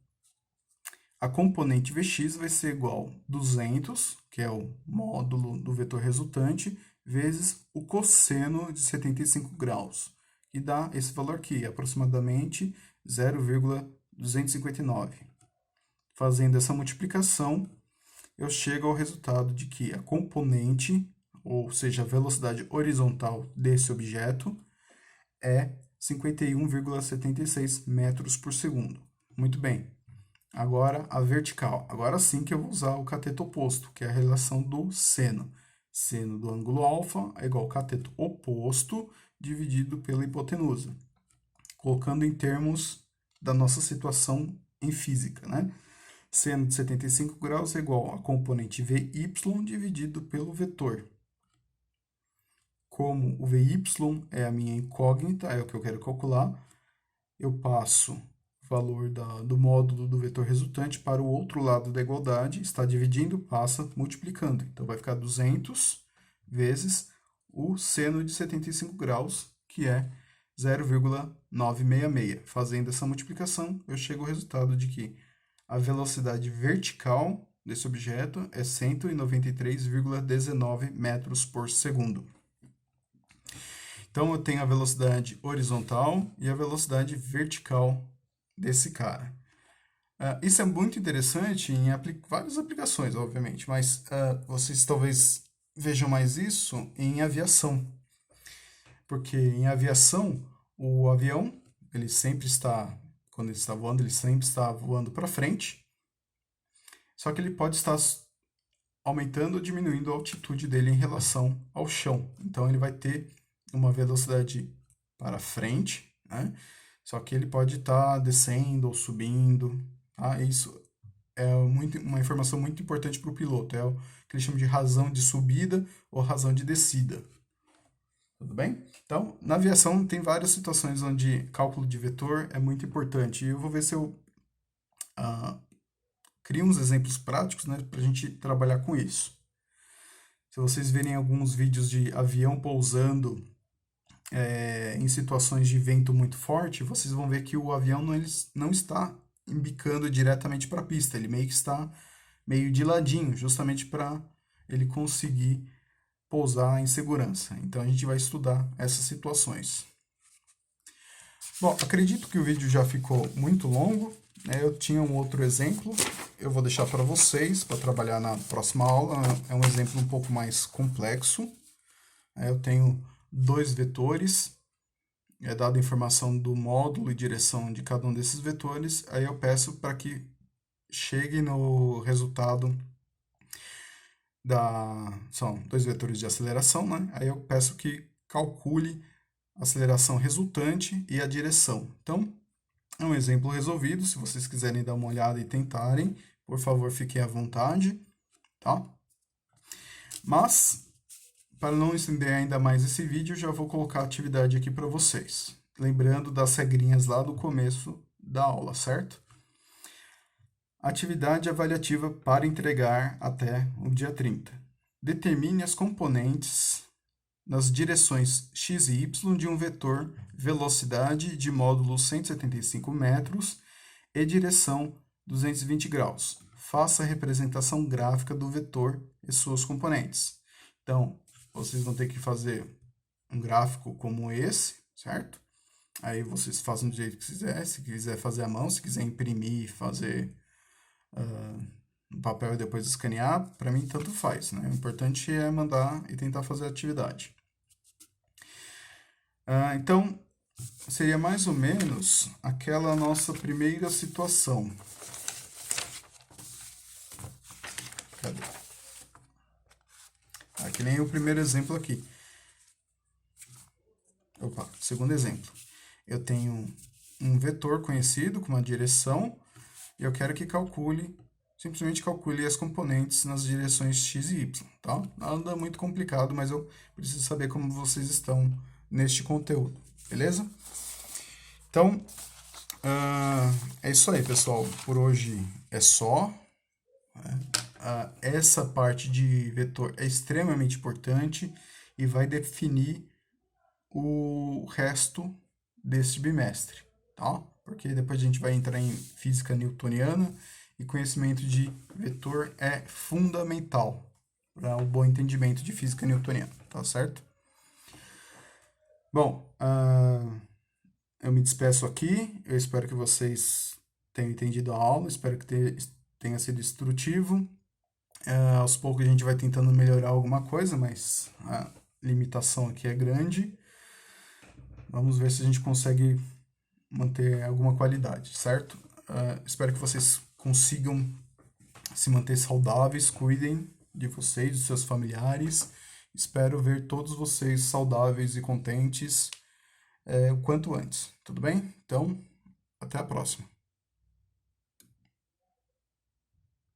Speaker 1: a componente Vx vai ser igual a 200, que é o módulo do vetor resultante, vezes o cosseno de 75 graus, que dá esse valor aqui, aproximadamente 0,259. Fazendo essa multiplicação, eu chego ao resultado de que a componente, ou seja, a velocidade horizontal desse objeto, é 51,76 metros por segundo. Muito bem. Agora, a vertical. Agora sim que eu vou usar o cateto oposto, que é a relação do seno. Seno do ângulo alfa é igual ao cateto oposto dividido pela hipotenusa. Colocando em termos da nossa situação em física, né? Seno de 75 graus é igual a componente Vy dividido pelo vetor. Como o Vy é a minha incógnita, é o que eu quero calcular, eu passo o valor do módulo do vetor resultante para o outro lado da igualdade, está dividindo, passa multiplicando. Então, vai ficar 200 vezes o seno de 75 graus, que é 0,966. Fazendo essa multiplicação, eu chego ao resultado de que a velocidade vertical desse objeto é 193,19 metros por segundo. Então, eu tenho a velocidade horizontal e a velocidade vertical desse cara. Isso é muito interessante em várias aplicações, obviamente, mas vocês talvez vejam mais isso em aviação. Porque em aviação, o avião, ele sempre está, quando ele está voando, ele sempre está voando para frente. Só que ele pode estar aumentando ou diminuindo a altitude dele em relação ao chão. Então, ele vai ter uma velocidade para frente, né? Só que ele pode estar descendo ou subindo, tá? Isso é uma informação muito importante para o piloto. É o que eles chamam de razão de subida ou razão de descida. Tudo bem? Então, na aviação tem várias situações onde cálculo de vetor é muito importante. E eu vou ver se eu crio uns exemplos práticos, né, para a gente trabalhar com isso. Se vocês verem alguns vídeos de avião pousando em situações de vento muito forte, vocês vão ver que o avião não está embicando diretamente para a pista, ele meio que está meio de ladinho, justamente para ele conseguir pousar em segurança. Então a gente vai estudar essas situações. Bom, acredito que o vídeo já ficou muito longo, né? Eu tinha um outro exemplo, eu vou deixar para vocês para trabalhar na próxima aula. É um exemplo um pouco mais complexo. Eu tenho dois vetores, é dada a informação do módulo e direção de cada um desses vetores, aí eu peço para que chegue no resultado são dois vetores de aceleração, né? Aí eu peço que calcule a aceleração resultante e a direção. Então, é um exemplo resolvido. Se vocês quiserem dar uma olhada e tentarem, por favor, fiquem à vontade, tá? Mas, para não estender ainda mais esse vídeo, já vou colocar a atividade aqui para vocês. Lembrando das regrinhas lá do começo da aula, certo? Atividade avaliativa para entregar até o dia 30. Determine as componentes nas direções x e y de um vetor velocidade de módulo 175 metros e direção 220 graus. Faça a representação gráfica do vetor e suas componentes. Então, vocês vão ter que fazer um gráfico como esse, certo? Aí vocês fazem do jeito que quiser, se quiser fazer à mão, se quiser imprimir, fazer no papel e depois escanear, para mim tanto faz, né? O importante é mandar e tentar fazer a atividade. Então, seria mais ou menos aquela nossa primeira situação. Cadê? Que nem o primeiro exemplo aqui. Opa, segundo exemplo. Eu tenho um vetor conhecido com uma direção e eu quero que simplesmente calcule as componentes nas direções x e y, tá? Nada muito complicado, mas eu preciso saber como vocês estão neste conteúdo, beleza? Então, é isso aí, pessoal. Por hoje é só. Essa parte de vetor é extremamente importante e vai definir o resto desse bimestre, tá? Porque depois a gente vai entrar em física newtoniana e conhecimento de vetor é fundamental para o bom entendimento de física newtoniana, tá certo? Bom, eu me despeço aqui, eu espero que vocês tenham entendido a aula, espero que tenha sido instrutivo. Aos poucos a gente vai tentando melhorar alguma coisa, mas a limitação aqui é grande. Vamos ver se a gente consegue manter alguma qualidade, certo? Espero que vocês consigam se manter saudáveis, cuidem de vocês, dos seus familiares. Espero ver todos vocês saudáveis e contentes o quanto antes, tudo bem? Então, até a próxima.